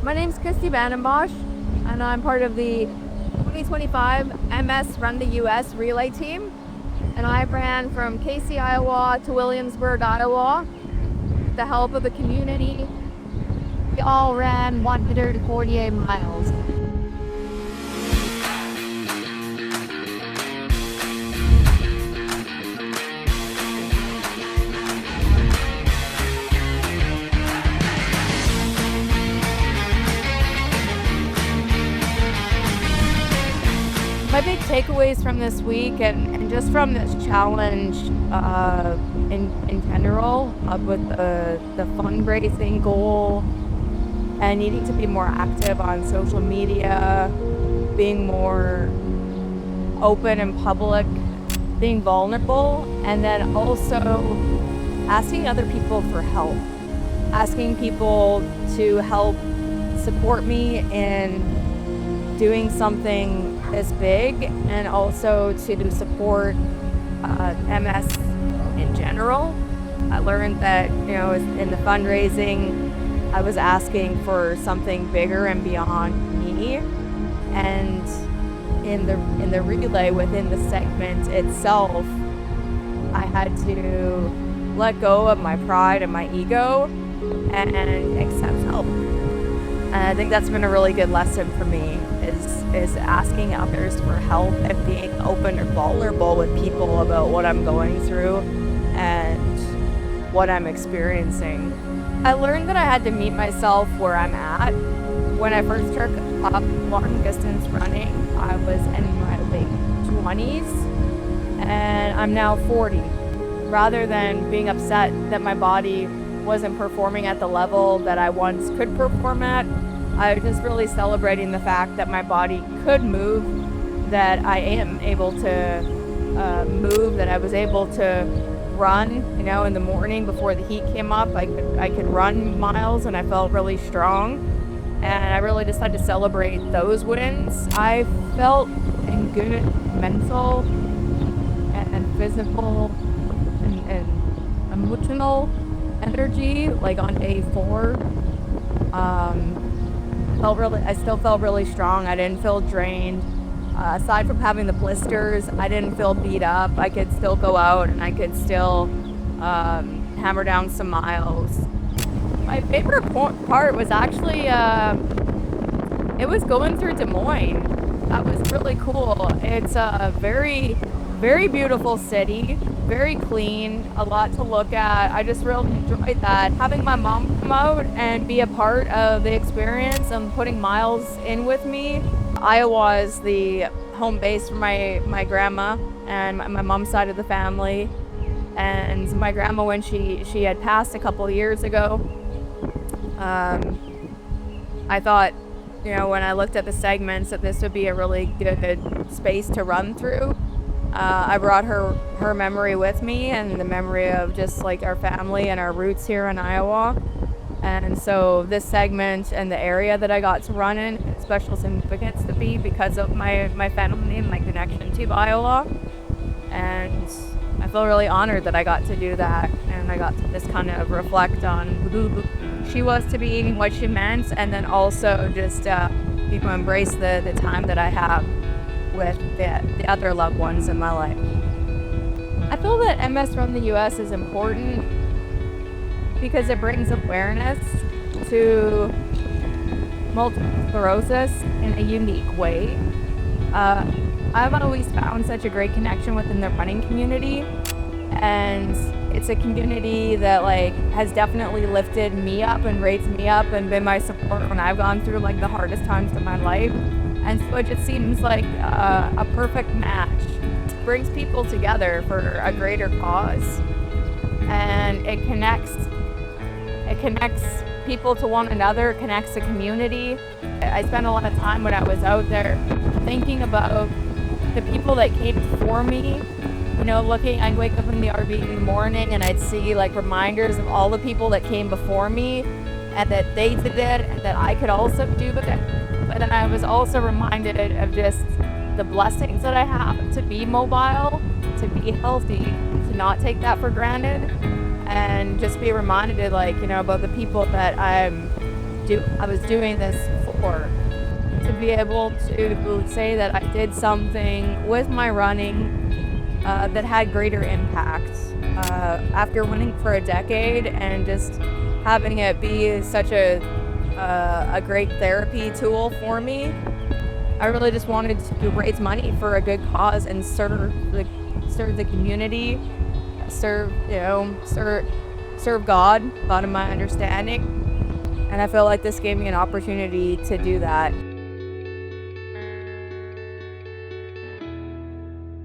My name's Krystee Bosch, and I'm part of the 2025 MS Run the US relay team. And I ran from Casey, Iowa to Williamsburg, Iowa, with the help of the community. We all ran 148 miles. My big takeaways from this week and just from this challenge in general with the fundraising goal and needing to be more active on social media, being more open in public, being vulnerable, and then also asking other people for help, asking people to help support me in doing something this big, and also to support MS in general. I learned that, in the fundraising, I was asking for something bigger and beyond me. And in the relay within the segment itself, I had to let go of my pride and my ego and accept help. And I think that's been a really good lesson for me, is asking others for help and being open and vulnerable with people about what I'm going through and what I'm experiencing. I learned that I had to meet myself where I'm at. When I first took up long distance running, I was in my late 20s, and I'm now 40. Rather than being upset that my body wasn't performing at the level that I once could perform at, I was just really celebrating the fact that my body could move, that I am able to move, that I was able to run, in the morning before the heat came up. I could run miles, and I felt really strong, and I really just had to celebrate those wins. I felt in good mental and physical and emotional energy, like on day 4. I still felt really strong. I didn't feel drained. Aside from having the blisters, I didn't feel beat up. I could still go out and I could still hammer down some miles. My favorite part was actually, it was going through Des Moines. That was really cool. It's a very, very beautiful city, very clean, a lot to look at. I just really enjoyed that. Having my mom come out and be a part of the experience and putting miles in with me. Iowa is the home base for my grandma and my mom's side of the family. And my grandma, when she had passed a couple of years ago, I thought, when I looked at the segments, that this would be a really good space to run through. I brought her memory with me, and the memory of just like our family and our roots here in Iowa. And so this segment and the area that I got to run in has special significance to me because of my family and my connection to Iowa. And I feel really honored that I got to do that, and I got to just kind of reflect on who she was to me, what she meant, and then also just embrace the time that I have with the other loved ones in my life. I feel that MS Run the US is important because it brings awareness to multiple sclerosis in a unique way. I've always found such a great connection within the running community, and it's a community that has definitely lifted me up and raised me up and been my support when I've gone through the hardest times of my life. And so it just seems like a perfect match. It brings people together for a greater cause, and it connects people to one another, it connects the community. I spent a lot of time when I was out there thinking about the people that came before me. I'd wake up in the RV in the morning and I'd see reminders of all the people that came before me and that they did it and that I could also do it. But then I was also reminded of just the blessings that I have to be mobile, to be healthy, to not take that for granted, and just be reminded about the people that I'm I was doing this for. To be able to say that I did something with my running that had greater impact after running for a decade and just having it be such a great therapy tool for me. I really just wanted to raise money for a good cause and serve the community, serve God, God in my understanding. And I feel like this gave me an opportunity to do that.